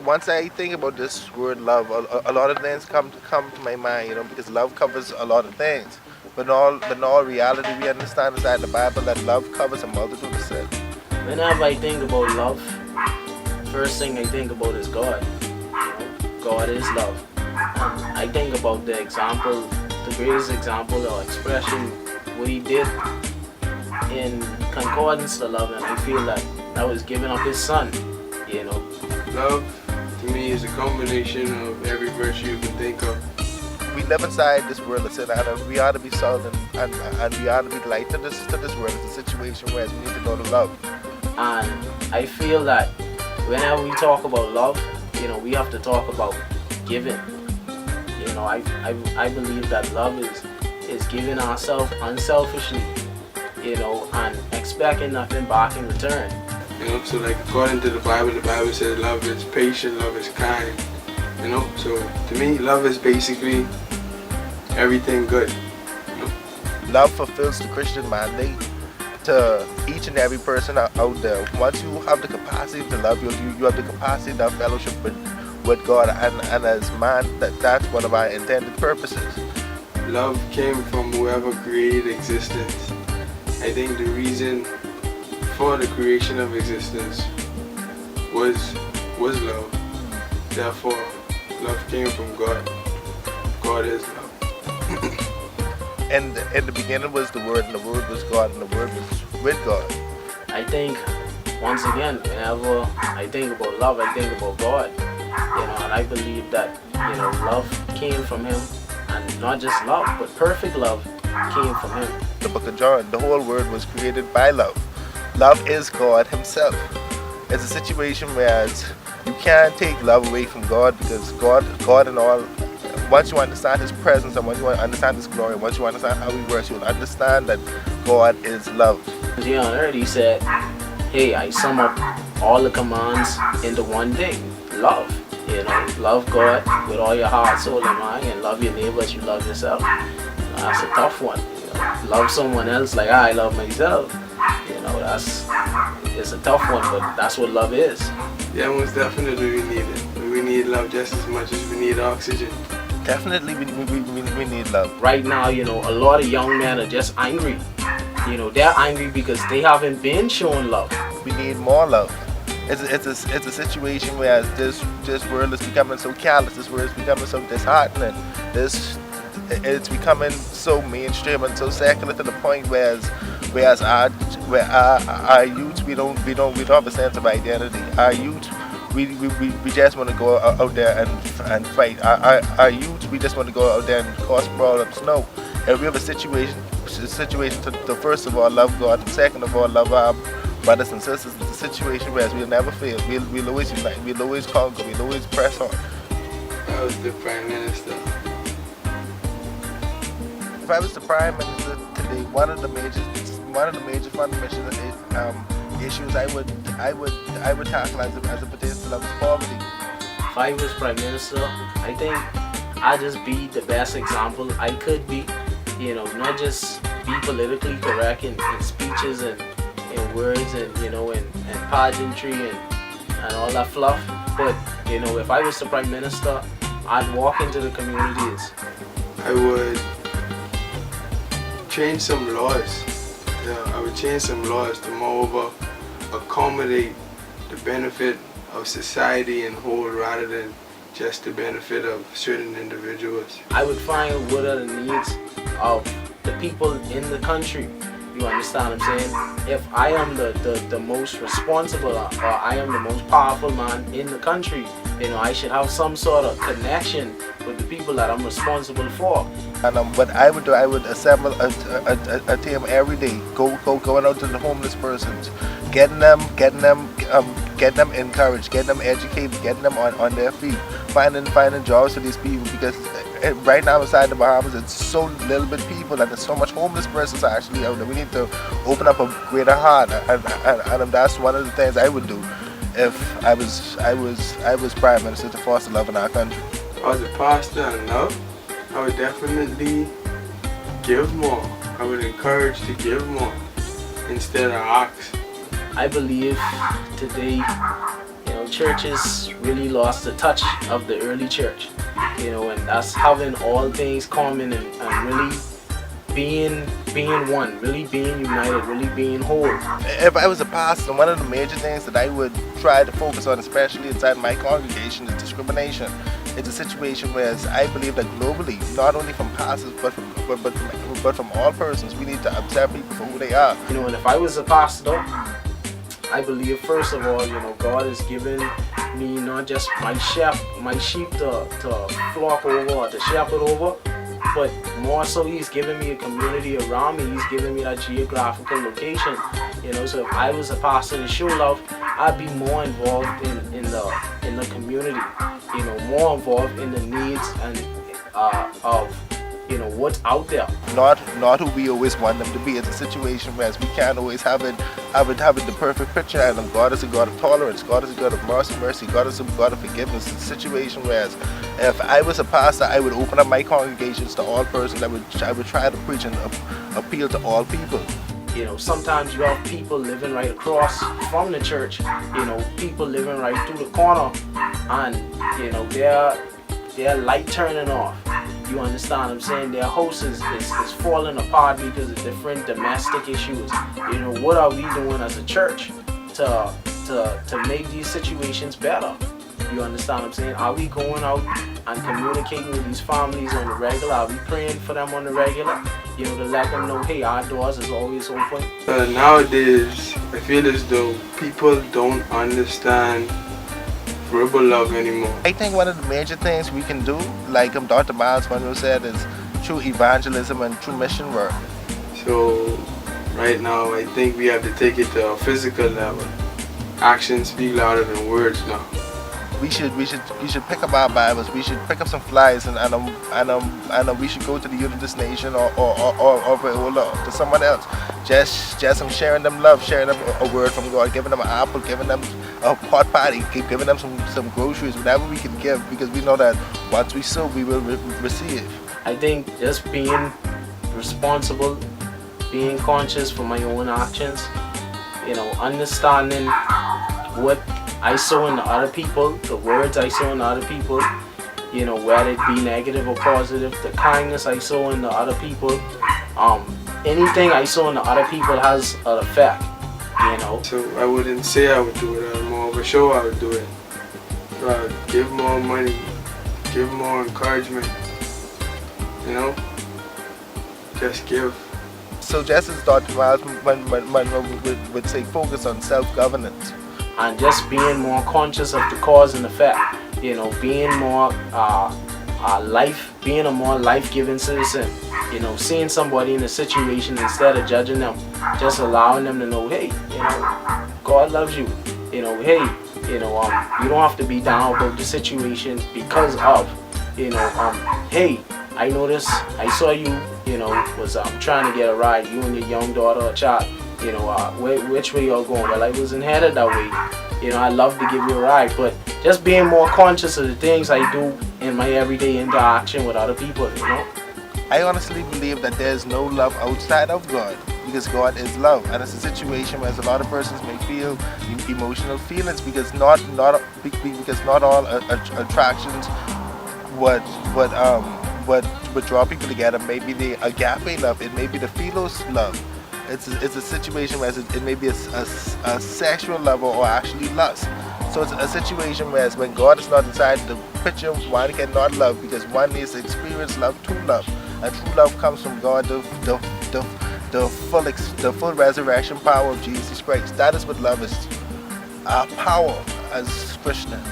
Once I think about this word love, a lot of things come to my mind, because love covers a lot of things. But in all reality, we understand inside the Bible that love covers a multitude of sins. Whenever I think about love, first thing I think about is God. God is love. And I think about the greatest example or expression, what he did in concordance to love, and I feel that was giving up his son, you know. Love, to me, is a combination of every virtue you can think of. We live inside this world of sin, and we ought to be salt, and we ought to be the light to this world. It's a situation where we need to know the love. And I feel that whenever we talk about love, we have to talk about giving. I believe that love is giving ourselves unselfishly, and expecting nothing back in return. So like according to the Bible says love is patient, love is kind. So to me, love is basically everything good. Love fulfills the Christian mandate to each and every person out there. Once you have the capacity to love, you have the capacity to have fellowship with God, and as man, that's one of our intended purposes. Love came from whoever created existence. I think the reason for the creation of existence was love. Therefore, love came from God. God is love. And in the beginning was the Word, and the Word was God, and the Word was with God. I think, once again, whenever I think about love, I think about God. And I believe that, love came from him. And not just love, but perfect love came from him. The book of John, the whole world was created by love. Love is God himself. It's a situation where you can't take love away from God, because God and all, once you understand his presence, and once you understand his glory, once you understand how he works, you'll understand that God is love. Here on earth, he said, hey, I sum up all the commands into one thing: love. Love God with all your heart, soul, and mind, and love your neighbor as you love yourself. That's a tough one. Love someone else like I love myself. It's a tough one, but that's what love is. Yeah, most definitely we need it. We need love just as much as we need oxygen. Definitely we need love. Right now, a lot of young men are just angry. They're angry because they haven't been shown love. We need more love. It's a situation where this world is becoming so callous. This world is becoming so disheartening. It's becoming so mainstream and so secular to the point where our youth, we don't have a sense of identity. Our youth, we just want to go out there and fight. Our youth, we just want to go out there and cause problems. No, if we have a situation to first of all love God, and second of all love our brothers and sisters. It's a situation where we'll never fail. We'll always unite. We'll always conquer. We'll always press on. I was the Prime Minister. If I was the Prime Minister today, one of the major fundamental issues I would tackle as it pertains to love is poverty. If I was Prime Minister, I think I'd just be the best example I could be. Not just be politically correct in speeches and words and pageantry and all that fluff, but if I was the Prime Minister, I'd walk into the communities. I would change some laws. I would change some laws to moreover accommodate the benefit of society in whole rather than just the benefit of certain individuals. I would find what are the needs of the people in the country. You understand what I'm saying? If I am the most responsible or I am the most powerful man in the country, I should have some sort of connection with the people that I'm responsible for. And what I would do, I would assemble a team every day, going out to the homeless persons, getting them encouraged, getting them educated, getting them on their feet, finding jobs for these people, because right now inside the Bahamas it's so little bit people and there's so much homeless persons actually out there. We need to open up a greater heart, and that's one of the things I would do if I was Prime Minister, to foster love in our country. As a pastor and love, I would definitely give more. I would encourage to give more instead of ask. I believe today, churches really lost the touch of the early church. And that's having all things common and really being one, really being united, really being whole. If I was a pastor, one of the major things that I would try to focus on, especially inside my congregation, is discrimination. It's a situation where I believe that globally, not only from pastors but from all persons, we need to accept people for who they are. And if I was a pastor, I believe first of all, God has given me not just my sheep to flock over or to shepherd over, but more so He's given me a community around me. He's given me that geographical location. So if I was a pastor to show love, I'd be more involved in the community. More involved in the needs and of what's out there. Not who we always want them to be. It's a situation where we can't always have it the perfect picture. And God is a God of tolerance. God is a God of mercy. God is a God of forgiveness. It's a situation where if I was a pastor, I would open up my congregations to all persons. I would try to preach and appeal to all people. Sometimes you have people living right across from the church. People living right through the corner, and their light turning off. You understand what I'm saying? Their house is falling apart because of different domestic issues. What are we doing as a church to make these situations better? You understand what I'm saying? Are we going out and communicating with these families on the regular? Are we praying for them on the regular? To let them know, hey, our doors is always open. Nowadays, I feel as though people don't understand verbal love anymore. I think one of the major things we can do, like Dr. Miles Monroe said, is through evangelism and through mission work. So right now, I think we have to take it to a physical level. Actions speak louder than words now. We should pick up our Bibles. We should pick up some flyers and we should go to the Youth of this Nation or to someone else. Just sharing them love, sharing them a word from God, giving them an apple, giving them a pot potty, giving them some groceries, whatever we can give, because we know that once we sow, we will receive. I think just being responsible, being conscious for my own actions, understanding what I sow into other people, the words I sow into other people, whether it be negative or positive, the kindness I sow into other people, anything I sow into other people has an effect, So I wouldn't say I would do it, I'm more of a show I would do it. Give more money, give more encouragement, just give. So just as Dr. Miles Monroe would say, focus on self-governance. And just being more conscious of the cause and effect, being more being a more life-giving citizen, seeing somebody in a situation instead of judging them, just allowing them to know, hey, God loves you, hey, you don't have to be down about the situation because of, hey, I noticed, I saw you, was trying to get a ride, you and your young daughter or child. Which way y'all going? Well, I wasn't headed that way. I love to give you a ride, but just being more conscious of the things I do in my everyday interaction with other people, I honestly believe that there's no love outside of God, because God is love, and it's a situation where a lot of persons may feel emotional feelings because not all attractions would draw people together. Maybe the agape love, it may be the philos love. It's a situation where it may be a sexual level or actually lust. So it's a situation where when God is not inside the picture, one cannot love, because one needs to experience love, true love. And true love comes from God, the full resurrection power of Jesus Christ. That is what love is. Our power as Christians.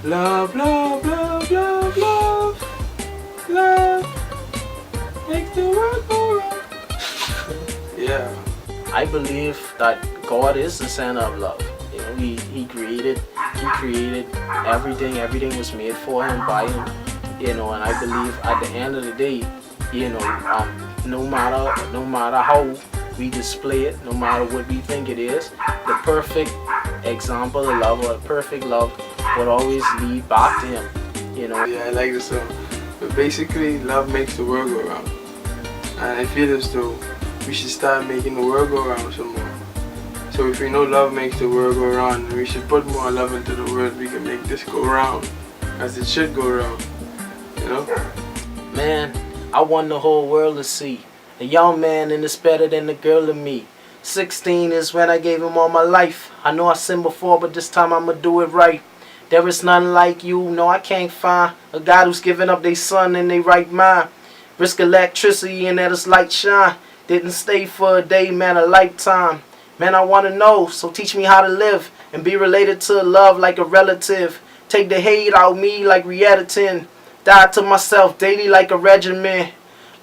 Love, love, love, love, love, love makes the world go round. Yeah. I believe that God is the center of love. He created everything. Everything was made for Him, by Him. And I believe at the end of the day, no matter how we display it, no matter what we think it is, the perfect example of love or the perfect love would always lead back to Him. Yeah, I like this song. But basically, love makes the world go round. And I feel as though we should start making the world go around some more. So if we know love makes the world go round, we should put more love into the world. We can make this go round as it should go round. You know? Man, I want the whole world to see a young man and it's better than the girl to me. 16 is when I gave him all my life. I know I sinned before, but this time I'ma do it right. There is none like you, no I can't find a God who's given up their son in their right mind. Risk electricity and let his light shine. Didn't stay for a day, man, a lifetime. Man, I want to know, so teach me how to live and be related to love like a relative. Take the hate out me like re-editing. Die to myself daily like a regimen.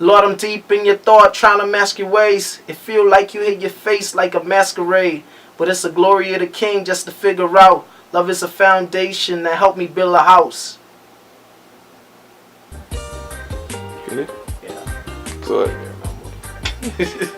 Lord, I'm deep in your thought, trying to mask your ways. It feel like you hit your face like a masquerade. But it's the glory of the king just to figure out. Love is a foundation that helped me build a house. Good? Yeah. Good.